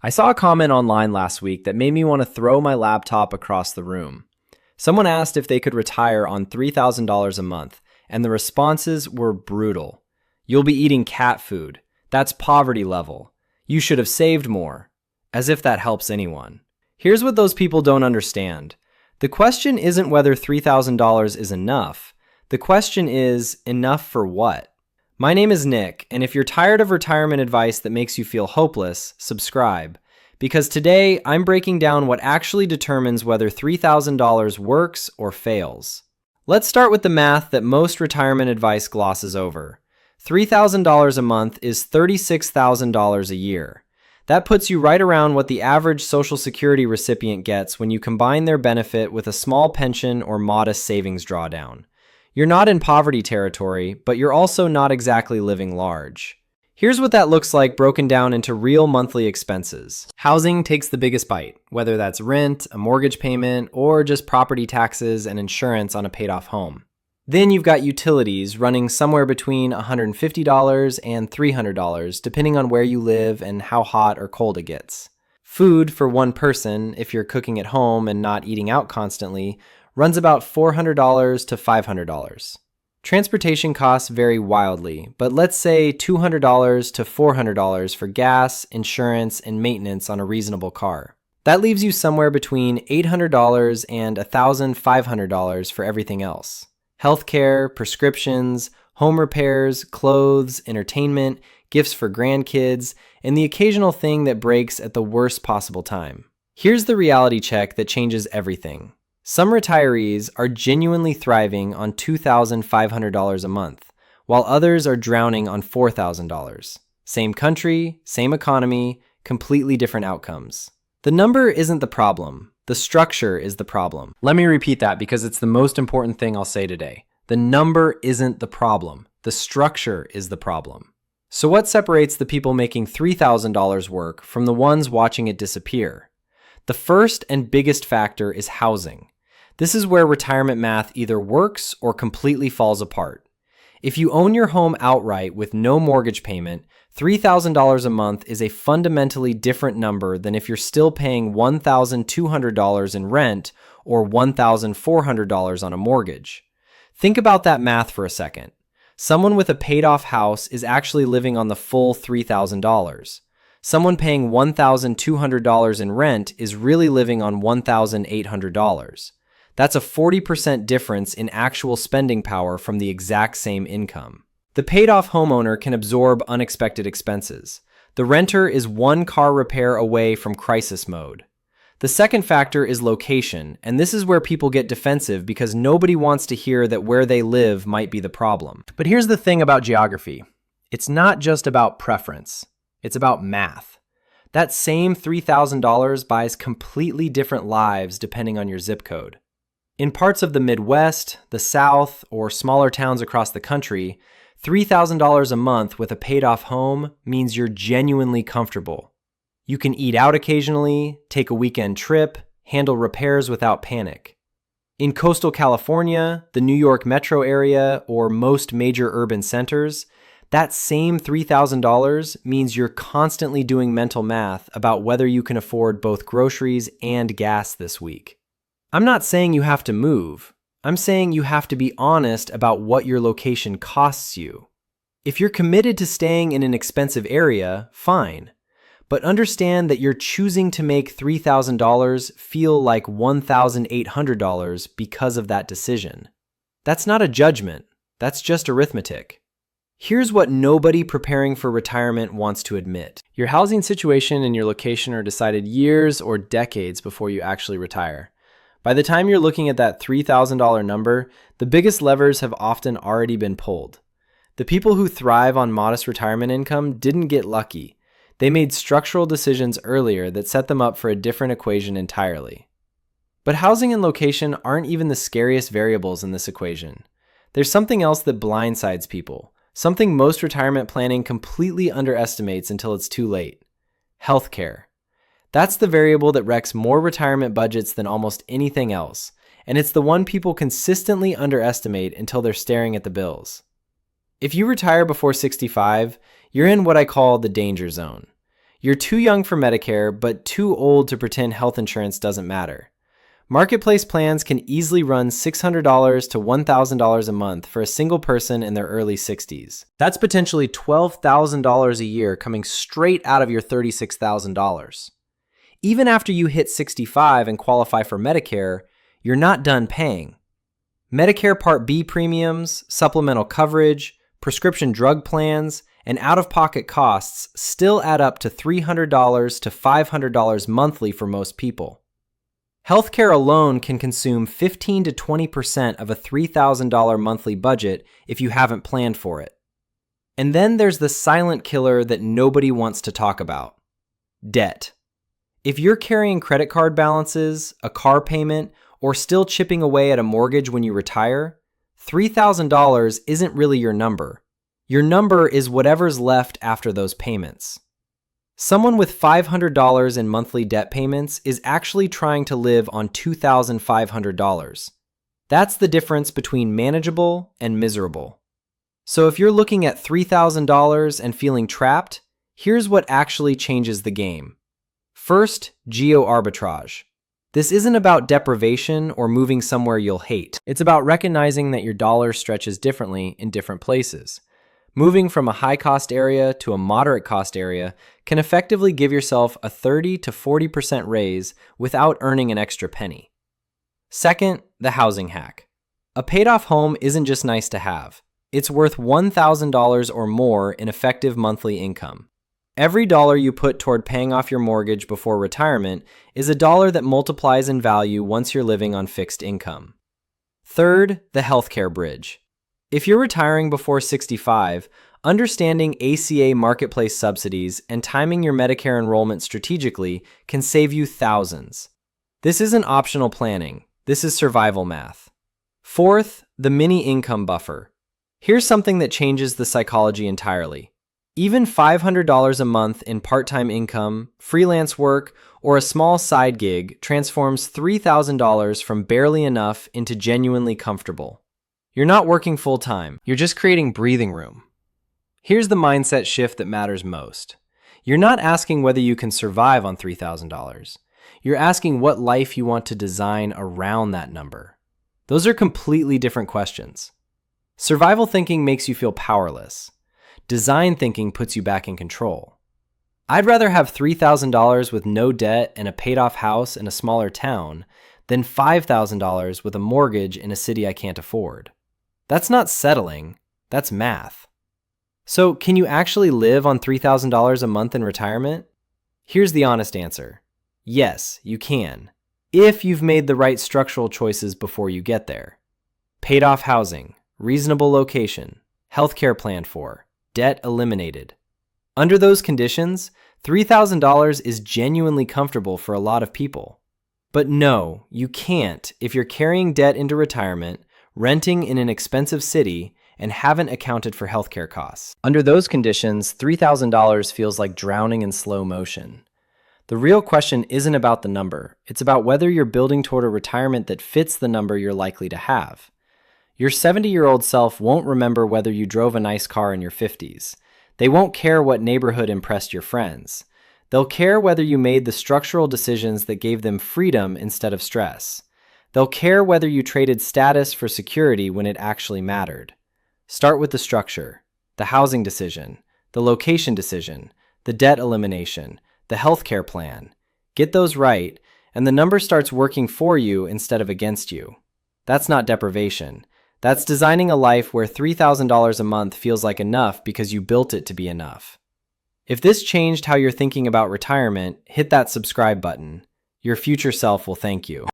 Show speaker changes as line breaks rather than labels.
I saw a comment online last week that made me want to throw my laptop across the room. Someone asked if they could retire on $3,000 a month, and the responses were brutal. You'll be eating cat food. That's poverty level. You should have saved more. As if that helps anyone. Here's what those people don't understand. The question isn't whether $3,000 is enough. The question is, enough for what? My name is Nick, and if you're tired of retirement advice that makes you feel hopeless, subscribe. Because today, I'm breaking down what actually determines whether $3,000 works or fails. Let's start with the math that most retirement advice glosses over. $3,000 a month is $36,000 a year. That puts you right around what the average Social Security recipient gets when you combine their benefit with a small pension or modest savings drawdown. You're not in poverty territory, but you're also not exactly living large. Here's what that looks like broken down into real monthly expenses. Housing takes the biggest bite, whether that's rent, a mortgage payment, or just property taxes and insurance on a paid-off home. Then you've got utilities running somewhere between $150 and $300, depending on where you live and how hot or cold it gets. Food for one person, if you're cooking at home and not eating out constantly, runs about $400 to $500. Transportation costs vary wildly, but let's say $200 to $400 for gas, insurance, and maintenance on a reasonable car. That leaves you somewhere between $800 and $1,500 for everything else. Healthcare, prescriptions, home repairs, clothes, entertainment, gifts for grandkids, and the occasional thing that breaks at the worst possible time. Here's the reality check that changes everything. Some retirees are genuinely thriving on $2,500 a month, while others are drowning on $4,000. Same country, same economy, completely different outcomes. The number isn't the problem. The structure is the problem. Let me repeat that because it's the most important thing I'll say today. The number isn't the problem. The structure is the problem. So what separates the people making $3,000 work from the ones watching it disappear? The first and biggest factor is housing. This is where retirement math either works or completely falls apart. If you own your home outright with no mortgage payment, $3,000 a month is a fundamentally different number than if you're still paying $1,200 in rent or $1,400 on a mortgage. Think about that math for a second. Someone with a paid-off house is actually living on the full $3,000. Someone paying $1,200 in rent is really living on $1,800. That's a 40% difference in actual spending power from the exact same income. The paid-off homeowner can absorb unexpected expenses. The renter is one car repair away from crisis mode. The second factor is location, and this is where people get defensive because nobody wants to hear that where they live might be the problem. But here's the thing about geography. It's not just about preference. It's about math. That same $3,000 buys completely different lives depending on your zip code. In parts of the Midwest, the South, or smaller towns across the country, $3,000 a month with a paid-off home means you're genuinely comfortable. You can eat out occasionally, take a weekend trip, handle repairs without panic. In coastal California, the New York metro area, or most major urban centers, that same $3,000 means you're constantly doing mental math about whether you can afford both groceries and gas this week. I'm not saying you have to move. I'm saying you have to be honest about what your location costs you. If you're committed to staying in an expensive area, fine. But understand that you're choosing to make $3,000 feel like $1,800 because of that decision. That's not a judgment. That's just arithmetic. Here's what nobody preparing for retirement wants to admit. Your housing situation and your location are decided years or decades before you actually retire. By the time you're looking at that $3,000 number, the biggest levers have often already been pulled. The people who thrive on modest retirement income didn't get lucky. They made structural decisions earlier that set them up for a different equation entirely. But housing and location aren't even the scariest variables in this equation. There's something else that blindsides people, something most retirement planning completely underestimates until it's too late. Healthcare. That's the variable that wrecks more retirement budgets than almost anything else, and it's the one people consistently underestimate until they're staring at the bills. If you retire before 65, you're in what I call the danger zone. You're too young for Medicare, but too old to pretend health insurance doesn't matter. Marketplace plans can easily run $600 to $1,000 a month for a single person in their early 60s. That's potentially $12,000 a year coming straight out of your $36,000. Even after you hit 65 and qualify for Medicare, you're not done paying. Medicare Part B premiums, supplemental coverage, prescription drug plans, and out-of-pocket costs still add up to $300 to $500 monthly for most people. Healthcare alone can consume 15 to 20% of a $3,000 monthly budget if you haven't planned for it. And then there's the silent killer that nobody wants to talk about: debt. If you're carrying credit card balances, a car payment, or still chipping away at a mortgage when you retire, $3,000 isn't really your number. Your number is whatever's left after those payments. Someone with $500 in monthly debt payments is actually trying to live on $2,500. That's the difference between manageable and miserable. So if you're looking at $3,000 and feeling trapped, here's what actually changes the game. First, geo-arbitrage. This isn't about deprivation or moving somewhere you'll hate. It's about recognizing that your dollar stretches differently in different places. Moving from a high-cost area to a moderate-cost area can effectively give yourself a 30 to 40% raise without earning an extra penny. Second, the housing hack. A paid-off home isn't just nice to have. It's worth $1,000 or more in effective monthly income. Every dollar you put toward paying off your mortgage before retirement is a dollar that multiplies in value once you're living on fixed income. Third, the healthcare bridge. If you're retiring before 65, understanding ACA marketplace subsidies and timing your Medicare enrollment strategically can save you thousands. This isn't optional planning. This is survival math. Fourth, the mini income buffer. Here's something that changes the psychology entirely. Even $500 a month in part-time income, freelance work, or a small side gig transforms $3,000 from barely enough into genuinely comfortable. You're not working full-time. You're just creating breathing room. Here's the mindset shift that matters most. You're not asking whether you can survive on $3,000. You're asking what life you want to design around that number. Those are completely different questions. Survival thinking makes you feel powerless. Design thinking puts you back in control. I'd rather have $3,000 with no debt and a paid-off house in a smaller town than $5,000 with a mortgage in a city I can't afford. That's not settling, that's math. So, can you actually live on $3,000 a month in retirement? Here's the honest answer. Yes, you can, if you've made the right structural choices before you get there. Paid off housing, reasonable location, healthcare planned for, debt eliminated. Under those conditions, $3,000 is genuinely comfortable for a lot of people. But no, you can't if you're carrying debt into retirement, renting in an expensive city, and haven't accounted for healthcare costs. Under those conditions, $3,000 feels like drowning in slow motion. The real question isn't about the number. It's about whether you're building toward a retirement that fits the number you're likely to have. Your 70-year-old self won't remember whether you drove a nice car in your 50s. They won't care what neighborhood impressed your friends. They'll care whether you made the structural decisions that gave them freedom instead of stress. They'll care whether you traded status for security when it actually mattered. Start with the structure, the housing decision, the location decision, the debt elimination, the healthcare plan. Get those right, and the number starts working for you instead of against you. That's not deprivation. That's designing a life where $3,000 a month feels like enough because you built it to be enough. If this changed how you're thinking about retirement, hit that subscribe button. Your future self will thank you.